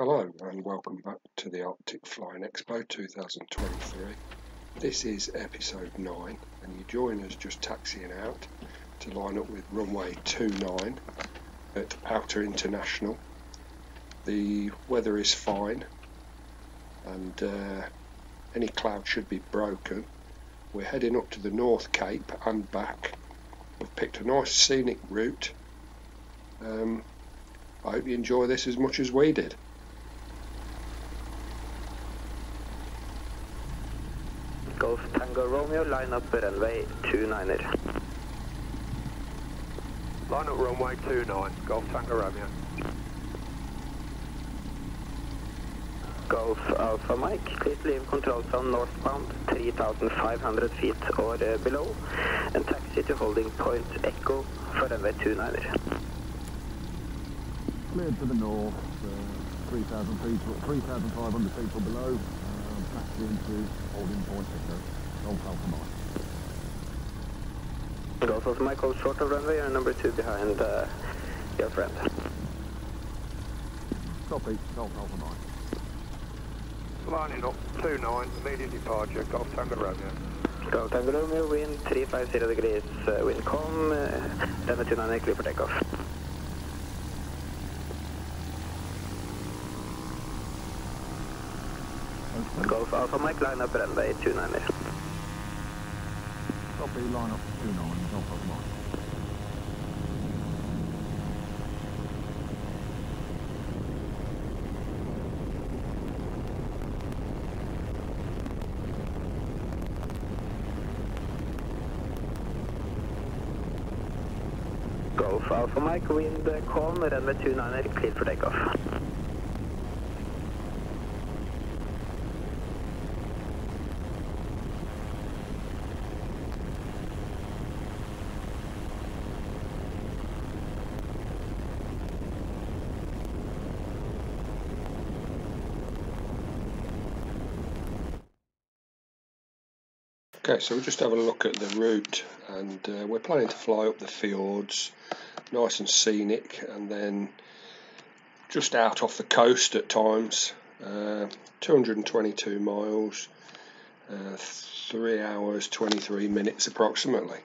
Hello and welcome back to the Arctic Flying Expo 2023. This is episode 9 and you join us just taxiing out to line up with runway 29 at Outer International. The weather is fine and any cloud should be broken. We're heading up to the North Cape and back. We've picked a nice scenic route. I hope you enjoy this as much as we did. Golf Tango Romeo, line up runway 29er. Line up runway 29, Golf Tango Romeo. Golf Alpha Mike, please leave control zone northbound 3,500 feet or below and taxi to holding point Echo for runway 29er. Cleared to the north, 3,500 feet or below, taxi into holding point Echo, Golf Alpha Mike. Golf Alpha Mike, hold short of runway and number 2 behind your friend. Copy, Golf Alpha Mike. Lining up 29, immediate departure, Golf Tango Romeo. Golf Tango Romeo, wind 350 degrees, wind calm, runway 29 clear for takeoff. Golf Alpha Mike, line up runway 29er. Copy, line up 29, Golf Alpha Mike. Golf Alpha Mike, wind calm, runway 29er clear for takeoff. Okay, so we'll just have a look at the route, and we're planning to fly up the fjords, nice and scenic, and then just out off the coast at times. 222 miles, 3 hours 23 minutes approximately.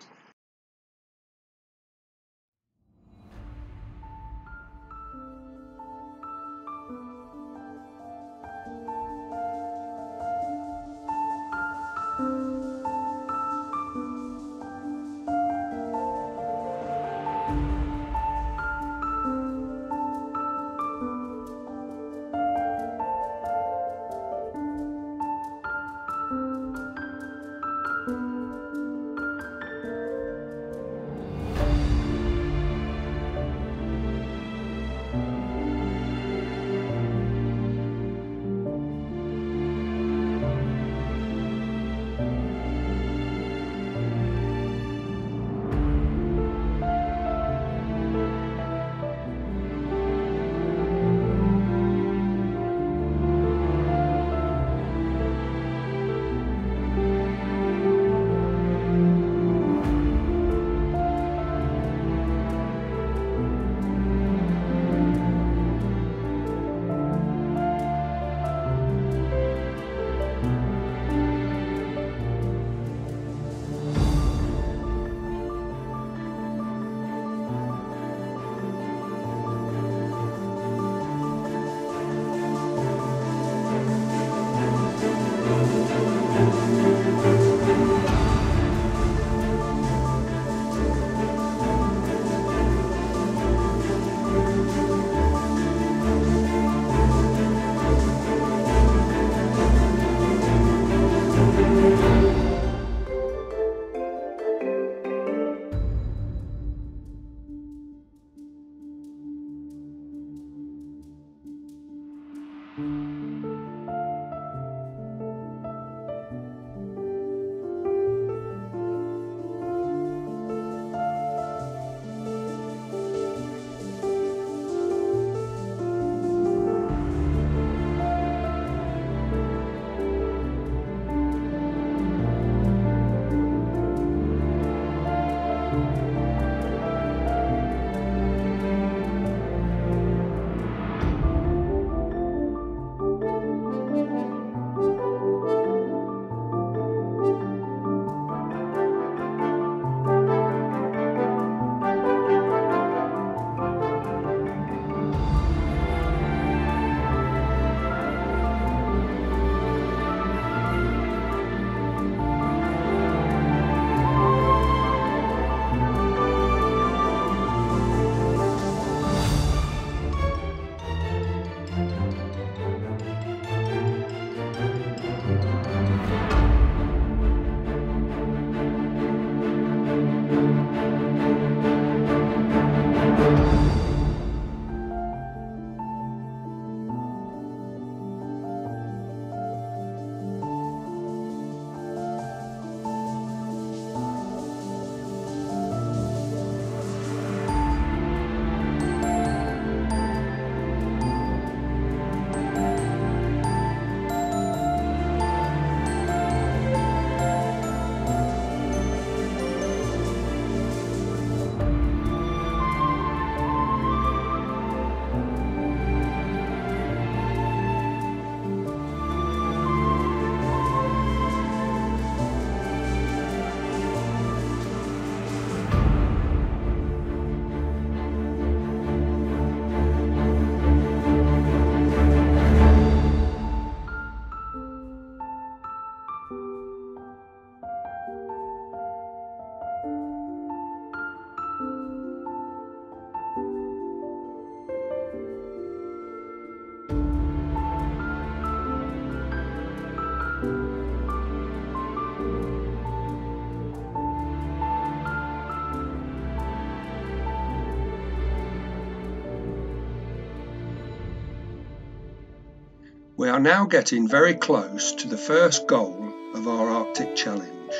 We are now getting very close to the first goal of our Arctic challenge,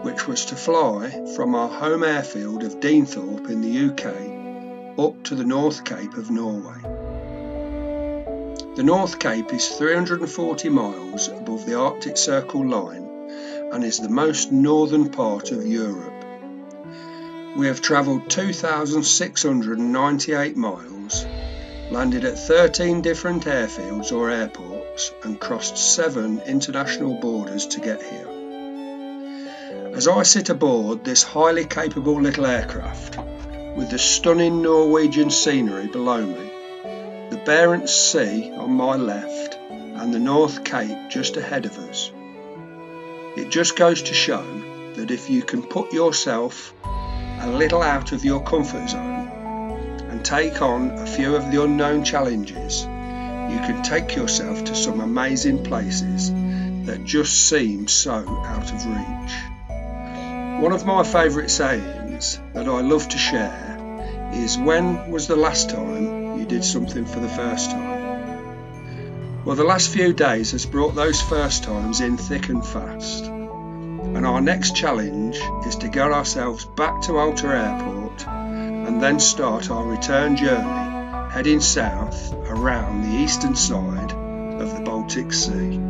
which was to fly from our home airfield of Deenethorpe in the UK up to the North Cape of Norway. The North Cape is 340 miles above the Arctic Circle line and is the most northern part of Europe. We have travelled 2,698 miles, landed at 13 different airfields or airports and crossed 7 international borders to get here. As I sit aboard this highly capable little aircraft, with the stunning Norwegian scenery below me, the Barents Sea on my left and the North Cape just ahead of us, it just goes to show that if you can put yourself a little out of your comfort zone and take on a few of the unknown challenges, you can take yourself to some amazing places that just seem so out of reach. One of my favourite sayings that I love to share is, when was the last time you did something for the first time? Well, the last few days has brought those first times in thick and fast, and our next challenge is to get ourselves back to Alta Airport and then start our return journey heading south around the eastern side of the Baltic Sea.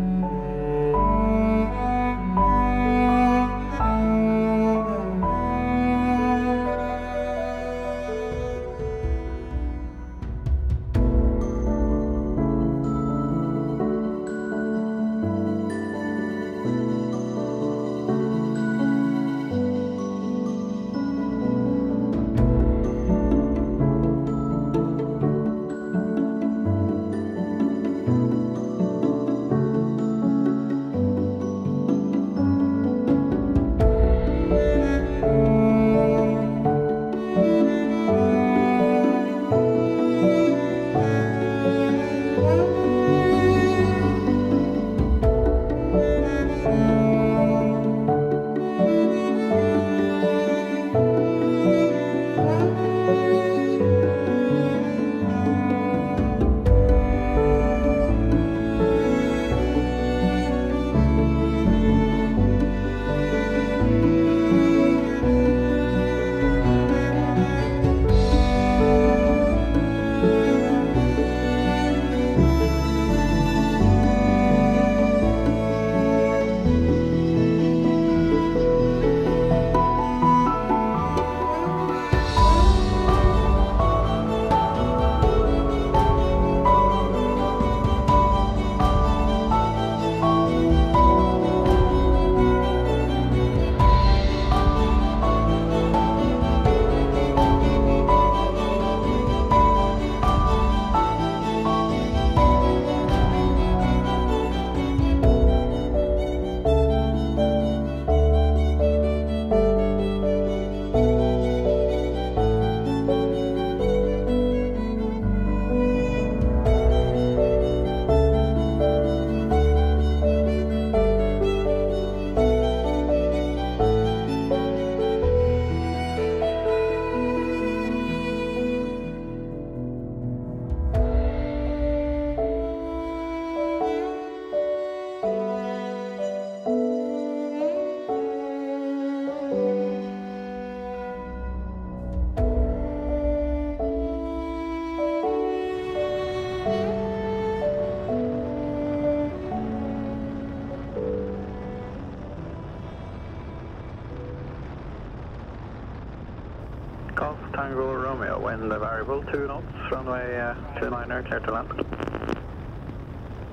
Golf Tango Romeo, wind variable 2 knots, runway 29er, clear to land.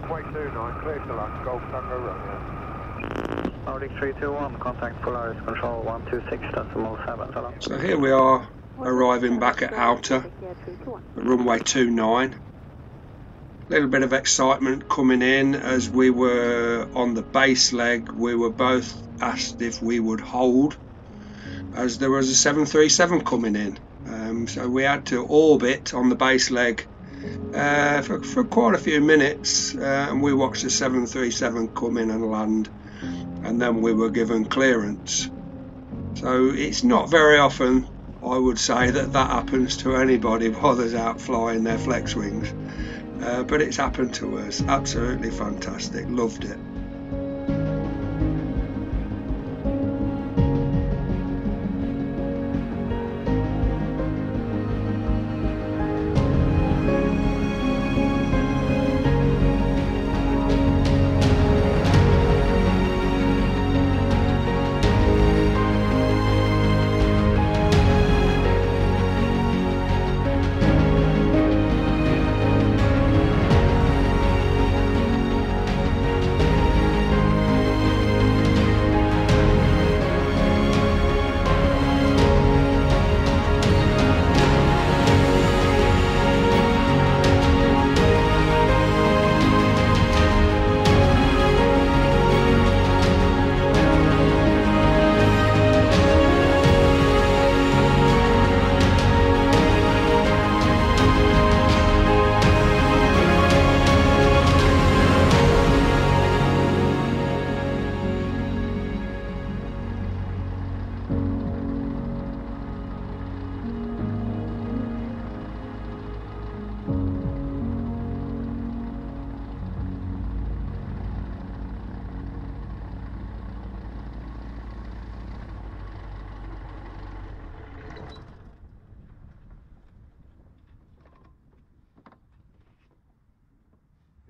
Runway 29, clear to land, Golf Tango Romeo. Nordic 321, contact Polaris Control 126.7, so long. So here we are, arriving back at Alta, at runway 29. A little bit of excitement coming in as we were on the base leg. We were both asked if we would hold, as there was a 737 coming in. So we had to orbit on the base leg for quite a few minutes, and we watched the 737 come in and land, and then we were given clearance. So it's not very often, I would say, that happens to anybody while they're out flying their flex wings. but it's happened to us. Absolutely fantastic, loved it.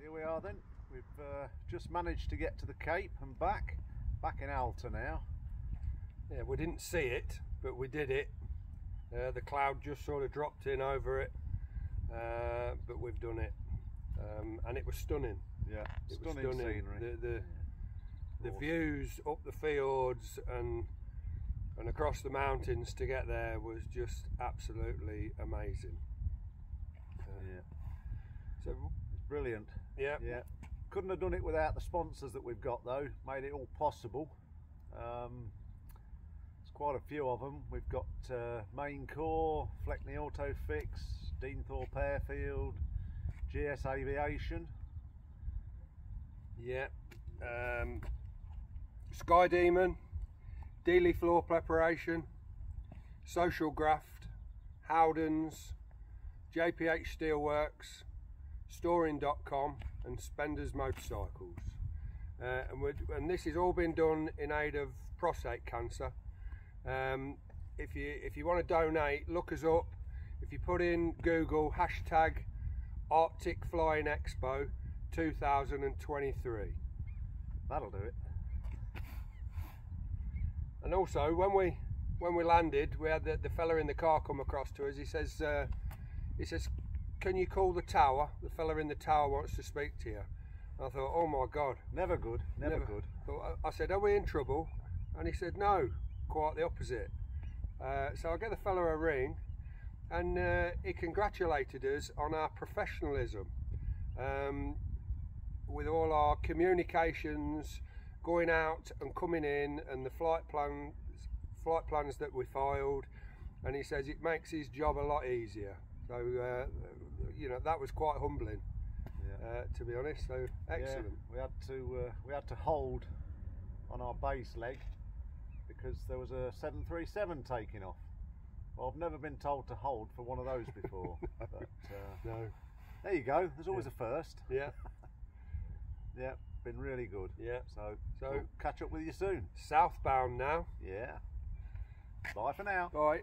Here we are then. We've just managed to get to the Cape and back in Alta now. Yeah, we didn't see it, but we did it. The cloud just sort of dropped in over it, but we've done it, and it was stunning. Yeah, it stunning was stunning. scenery. The views up the fjords and across the mountains to get there was just absolutely amazing. Yeah. So it's brilliant. Yeah. Yeah. Couldn't have done it without the sponsors that we've got though. Made it all possible. There's quite a few of them. We've got Maincor, Fleckney Autofix, Deenethorpe Airfield, GS Aviation. Yeah. SkyDemon, Dealey floor preparation, Social Graft, Howdens, JPH Steelworks, Storing.com and Spender's Motorcycles. And this has all been done in aid of prostate cancer. If you want to donate, look us up. If you put in Google hashtag Arctic Flying Expo 2023. That'll do it. And also when we landed, we had the fella in the car come across to us. He says, can you call the tower? The fella in the tower wants to speak to you. I thought, oh my God. Never good, never good. I said, are we in trouble? And he said, no, quite the opposite. So I gave the fella a ring, and he congratulated us on our professionalism with all our communications, going out and coming in, and the flight plans that we filed. And he says it makes his job a lot easier. So you know, that was quite humbling, to be honest. So excellent. Yeah, we had to hold on our base leg because there was a 737 taking off. Well, I've never been told to hold for one of those before. But no. There you go. There's always a first. Yeah. Yeah, been really good. Yeah. So we'll catch up with you soon. Southbound now. Yeah. Bye for now. Bye.